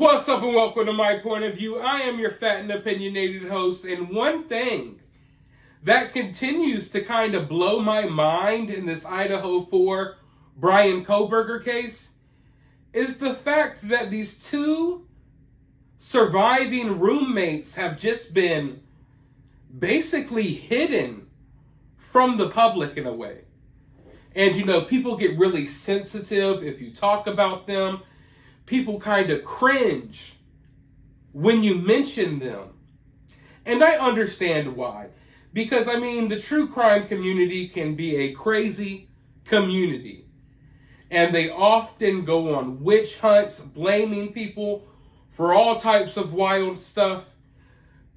What's up and welcome to My Point of View. I am your fat and opinionated host, and one thing that continues to kind of blow my mind in this Idaho 4 Bryan Kohberger case is the fact that these two surviving roommates have just been basically hidden from the public in a way. And people get really sensitive if you talk about them. People kind of cringe when you mention them. And I understand why. Because, the true crime community can be a crazy community. And they often go on witch hunts, blaming people for all types of wild stuff.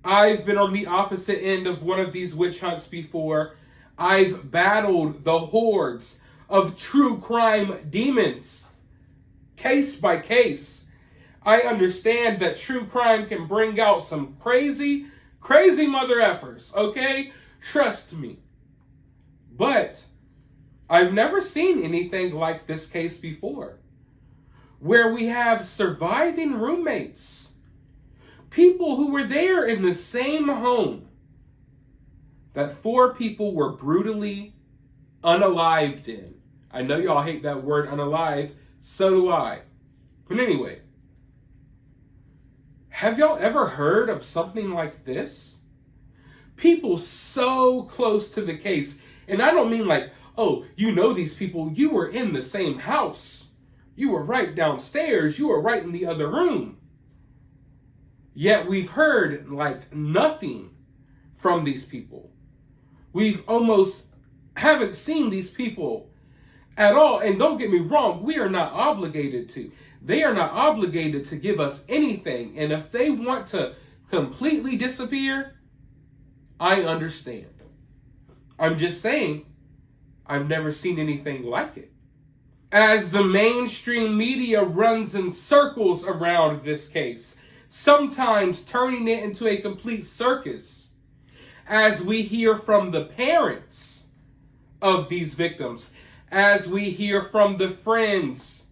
I've been on the opposite end of one of these witch hunts before. I've battled the hordes of true crime demons. Case by case. I understand that true crime can bring out some crazy mother effers, okay? Trust me. But I've never seen anything like this case before, where we have surviving roommates, people who were there in the same home that 4 people were brutally unalived in. I know y'all hate that word unalived. So do I. But anyway, have y'all ever heard of something like this? People so close to the case. And I don't mean like, oh, these people, you were in the same house. You were right downstairs. You were right in the other room. Yet we've heard like nothing from these people. We've almost haven't seen these people at all. And don't get me wrong, we are not obligated to. They are not obligated to give us anything. And if they want to completely disappear, I understand. I'm just saying, I've never seen anything like it. As the mainstream media runs in circles around this case, sometimes turning it into a complete circus, as we hear from the parents of these victims, as we hear from the friends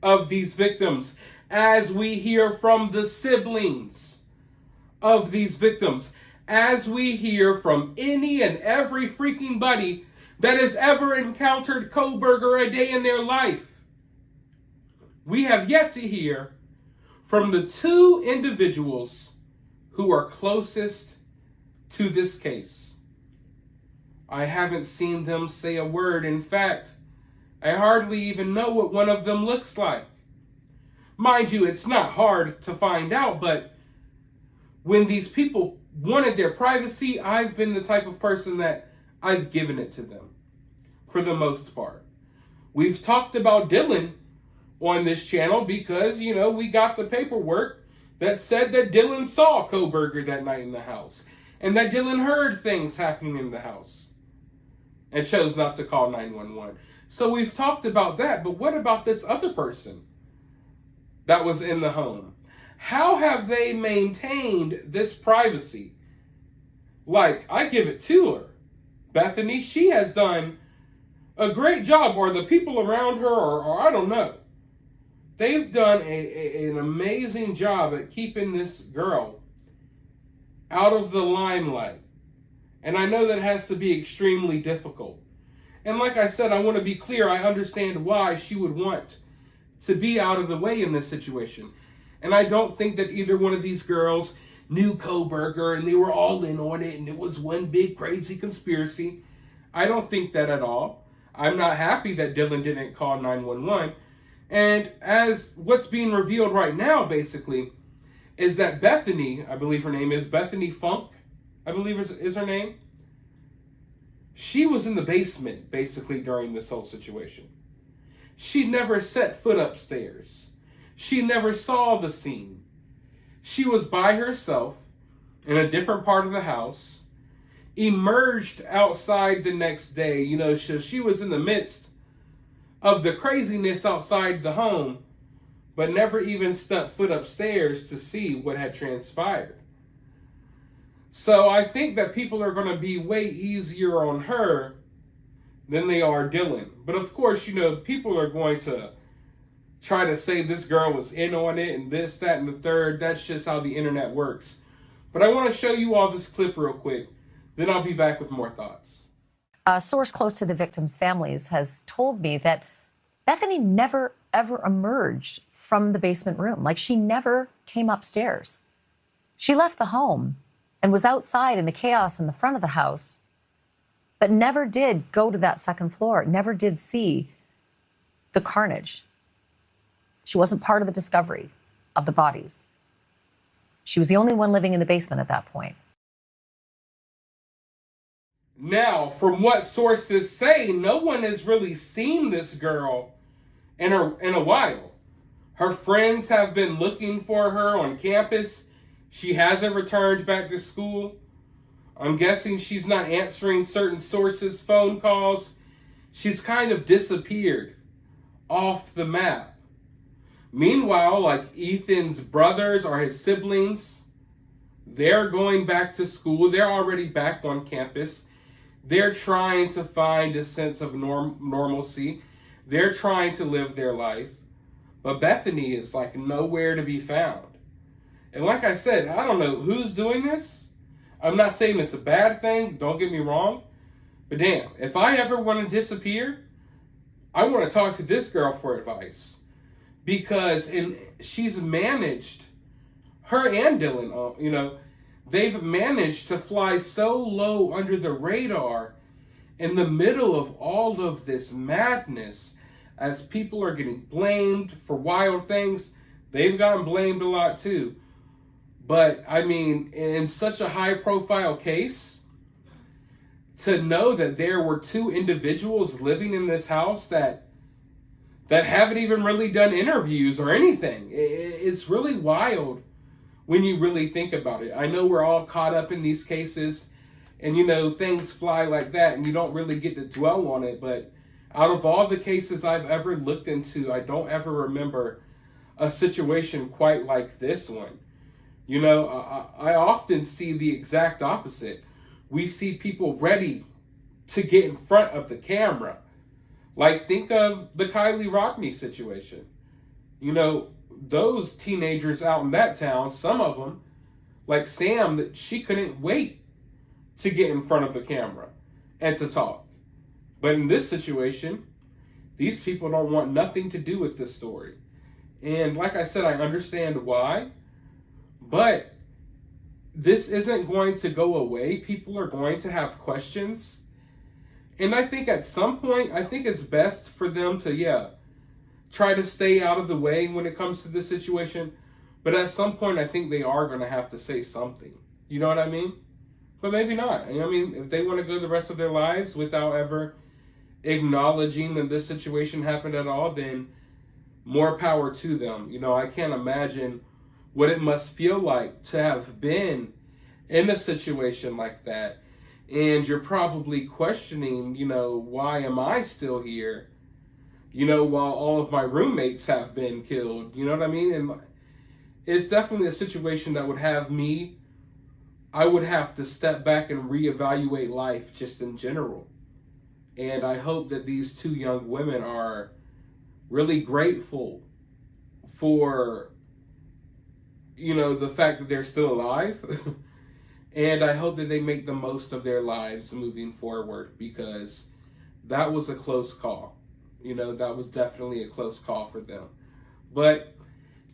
of these victims, as we hear from the siblings of these victims, as we hear from any and every freaking buddy that has ever encountered Kohberger a day in their life. We have yet to hear from the 2 individuals who are closest to this case. I haven't seen them say a word. In fact, I hardly even know what one of them looks like. Mind you, it's not hard to find out, but when these people wanted their privacy, I've been the type of person that I've given it to them, for the most part. We've talked about Dylan on this channel because, we got the paperwork that said that Dylan saw Kohberger that night in the house, and that Dylan heard things happening in the house and chose not to call 911. So we've talked about that, but what about this other person that was in the home? How have they maintained this privacy? Like, I give it to her. Bethany, she has done a great job, or the people around her, or I don't know. They've done an amazing job at keeping this girl out of the limelight. And I know that has to be extremely difficult. And like I said, I want to be clear. I understand why she would want to be out of the way in this situation. And I don't think that either one of these girls knew Kohberger and they were all in on it and it was one big crazy conspiracy. I don't think that at all. I'm not happy that Dylan didn't call 911. And as what's being revealed right now, basically, is that Bethany, I believe her name is Bethany Funk, I believe is her name. She was in the basement, basically, during this whole situation. She never set foot upstairs. She never saw the scene. She was by herself in a different part of the house, emerged outside the next day. So she was in the midst of the craziness outside the home, but never even stepped foot upstairs to see what had transpired. So I think that people are going to be way easier on her than they are Dylan. But of course, people are going to try to say this girl was in on it and this, that, and the third. That's just how the internet works. But I want to show you all this clip real quick. Then I'll be back with more thoughts. A source close to the victims' families has told me that Bethany never, ever emerged from the basement room. Like, she never came upstairs. She left the home and was outside in the chaos in the front of the house, but never did go to that second floor, never did see the carnage. She wasn't part of the discovery of the bodies. She was the only one living in the basement at that point. Now, from what sources say, no one has really seen this girl in a while. Her friends have been looking for her on campus. She hasn't returned back to school. I'm guessing she's not answering certain sources' phone calls. She's kind of disappeared off the map. Meanwhile, like Ethan's brothers or his siblings, they're going back to school. They're already back on campus. They're trying to find a sense of normalcy. They're trying to live their life. But Bethany is like nowhere to be found. And like I said, I don't know who's doing this. I'm not saying it's a bad thing. Don't get me wrong. But damn, if I ever want to disappear, I want to talk to this girl for advice. Because she's managed, her and Dylan, they've managed to fly so low under the radar in the middle of all of this madness. As people are getting blamed for wild things, they've gotten blamed a lot too. But, I mean, in such a high-profile case, to know that there were two individuals living in this house that haven't even really done interviews or anything, it's really wild when you really think about it. I know we're all caught up in these cases, and, things fly like that, and you don't really get to dwell on it, but out of all the cases I've ever looked into, I don't ever remember a situation quite like this one. I often see the exact opposite. We see people ready to get in front of the camera. Like, think of the Kylie Rodney situation. Those teenagers out in that town, some of them, like Sam, she couldn't wait to get in front of the camera and to talk. But in this situation, these people don't want nothing to do with this story. And like I said, I understand why. But this isn't going to go away. People are going to have questions. And I think at some point, I think it's best for them to, try to stay out of the way when it comes to this situation. But at some point, I think they are going to have to say something. You know what I mean? But maybe not. I mean, if they want to go the rest of their lives without ever acknowledging that this situation happened at all, then more power to them. I can't imagine what it must feel like to have been in a situation like that. And you're probably questioning, why am I still here? While all of my roommates have been killed. You know what I mean? And it's definitely a situation that would have I would have to step back and reevaluate life just in general. And I hope that these two young women are really grateful for, the fact that they're still alive. And I hope that they make the most of their lives moving forward, because that was a close call. That was definitely a close call for them. But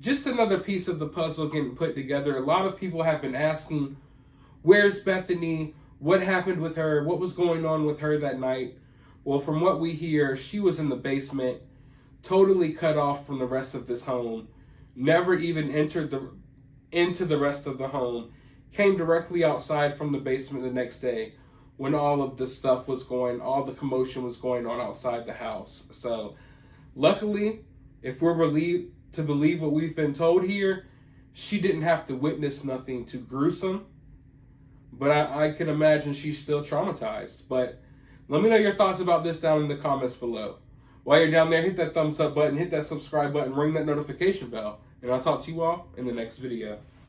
just another piece of the puzzle getting put together. A lot of people have been asking, where's Bethany? What happened with her? What was going on with her that night? Well, from what we hear, she was in the basement, totally cut off from the rest of this home, never even entered into the rest of the home, came directly outside from the basement the next day when all of the stuff was all the commotion was going on outside the house. So, luckily, if we're to believe what we've been told here, she didn't have to witness nothing too gruesome. But I can imagine she's still traumatized. But let me know your thoughts about this down in the comments below. While you're down there, hit that thumbs up button, hit that subscribe button, ring that notification bell. And I'll talk to you all in the next video.